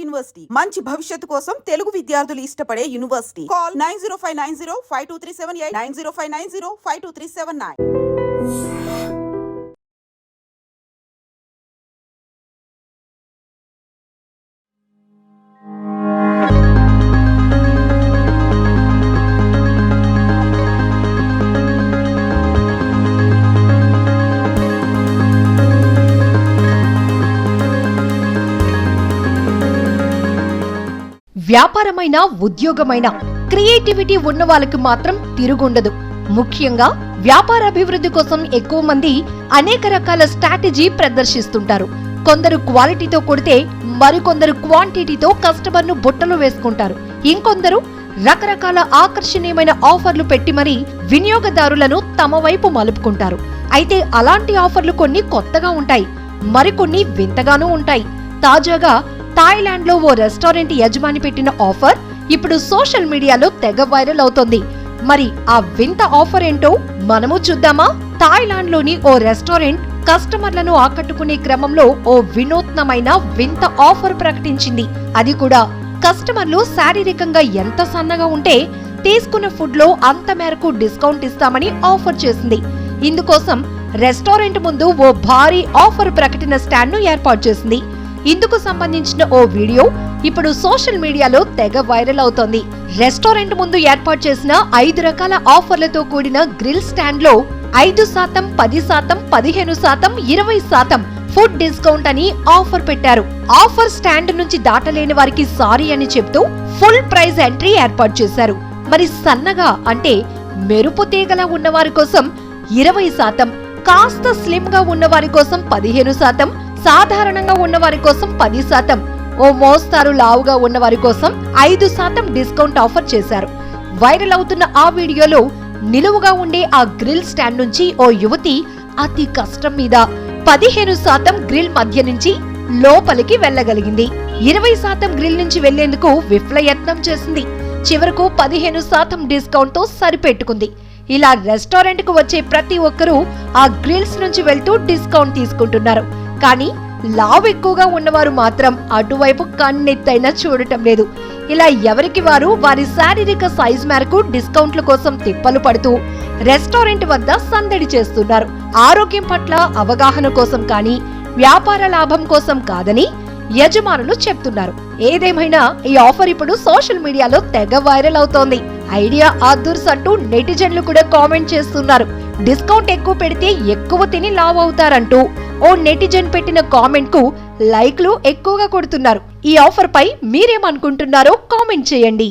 University మంచి భవిష్యత్తు కోసం తెలుగు విద్యార్థులు ఇష్టపడే యూనివర్సిటీ. కాల్ 9059052378 9059052379. వ్యాపారమైన ఉద్యోగమైన క్రియేటివిటీ ఉన్న వాళ్ళకి మాత్రం తిరుగుండదు. ముఖ్యంగా వ్యాపార అభివృద్ధి కోసం ఎక్కువ మంది అనేక రకాల స్ట్రాటజీ ప్రదర్శిస్తుంటారు. కొందరు క్వాలిటీతో కొడితే మరికొందరు క్వాంటిటీతో కస్టమర్ను బుట్టలో వేసుకుంటారు. ఇంకొందరు రకరకాల ఆకర్షణీయమైన ఆఫర్లు పెట్టి మరీ వినియోగదారులను తమ వైపు మలుపుకుంటారు. అయితే అలాంటి ఆఫర్లు కొన్ని కొత్తగా ఉంటాయి, మరికొన్ని వింతగానూ ఉంటాయి. తాజాగా థాయిలాండ్ లో ఓ రెస్టారెంట్ యజమాని పెట్టిన ఆఫర్ ఇప్పుడు సోషల్ మీడియాలో తెగ వైరల్ అవుతోంది. మరి ఆ వింత ఆఫర్ ఏంటో మనము చూద్దామా? థాయిలాండ్ లోని ఓ రెస్టారెంట్ కస్టమర్లను ఆకట్టుకునే క్రమంలో ఓ వినూత్నమైన వింత ఆఫర్ ప్రకటించింది. అది కూడా కస్టమర్లు శారీరకంగా ఎంత సన్నగా ఉంటే తీసుకున్న ఫుడ్ లో అంత మేరకు డిస్కౌంట్ ఇస్తామని ఆఫర్ చేసింది. ఇందుకోసం రెస్టారెంట్ ముందు ఓ భారీ ఆఫర్ ప్రకటన స్టాండ్ ను ఏర్పాటు చేసింది. ఇందుకు సంబంధించిన ఓ వీడియో ఇప్పుడు సోషల్ మీడియాలో తెగ వైరల్ అవుతోంది. రెస్టారెంట్ ముందు ఏర్పాటు చేసిన 5 రకాల ఆఫర్లతో కూడిన గ్రిల్ స్టాండ్ లో 5%, 10%, 15%, 20% ఫుడ్ డిస్కౌంట్ అని ఆఫర్ పెట్టారు. ఆఫర్ స్టాండ్ నుంచి దాటలేని వారికి సారీ అని చెప్తూ ఫుల్ ప్రైస్ ఎంట్రీ ఏర్పాటు చేశారు. మరి సన్నగా అంటే మెరుపు తీగలా ఉన్న వారి కోసం 20%, కాస్త స్లిమ్ గా ఉన్న వారి కోసం 15%, సాధారణంగా ఉన్న వారి కోసం 10%, ఓ మోస్తారు లావుగా ఉన్న వారి కోసం 5% డిస్కౌంట్ ఆఫర్ చేశారు. వైరల్ అవుతున్న ఆ వీడియోలో నిలువుగా ఉండే ఆ గ్రిల్ స్టాండ్ నుంచి ఓ యువతి అతి కష్టం మీద 15% గ్రిల్ మధ్య నుంచి లోపలికి వెళ్లగలిగింది. 20% గ్రిల్ నుంచి వెళ్లేందుకు విఫలయత్నం చేసింది. చివరకు 15% డిస్కౌంట్ తో సరిపెట్టుకుంది. ఇలా రెస్టారెంట్ కు వచ్చే ప్రతి ఒక్కరూ ఆ గ్రిల్స్ నుంచి వెళ్తూ డిస్కౌంట్ తీసుకుంటున్నారు. కానీ లావ్ ఎక్కువగా ఉన్నవారు మాత్రం అటువైపు కన్నెత్తైనా చూడటం లేదు. ఇలా ఎవరికి వారు వారి శారీరక సైజ్ మేరకు డిస్కౌంట్ల కోసం తిప్పలు పడుతూ రెస్టారెంట్ వద్ద సందడి చేస్తున్నారు. ఆరోగ్యం పట్ల అవగాహన కోసం కానీ వ్యాపార లాభం కోసం కాదని యజమానులు చెప్తున్నారు. ఏదేమైనా ఈ ఆఫర్ ఇప్పుడు సోషల్ మీడియాలో తెగ వైరల్ అవుతోంది. ఐడియా ఆదుర్స్ అంటూ నెటిజన్లు కూడా కామెంట్ చేస్తున్నారు. డిస్కౌంట్ ఎక్కువ పెడితే ఎక్కువ తిని లావ్ అవుతారంటూ ఓ నెటిజన్ పెట్టిన కామెంట్ కు లైక్లు ఎక్కువగా కొడుతున్నారు. ఈ ఆఫర్ పై మీరేమనుకుంటున్నారో కామెంట్ చేయండి.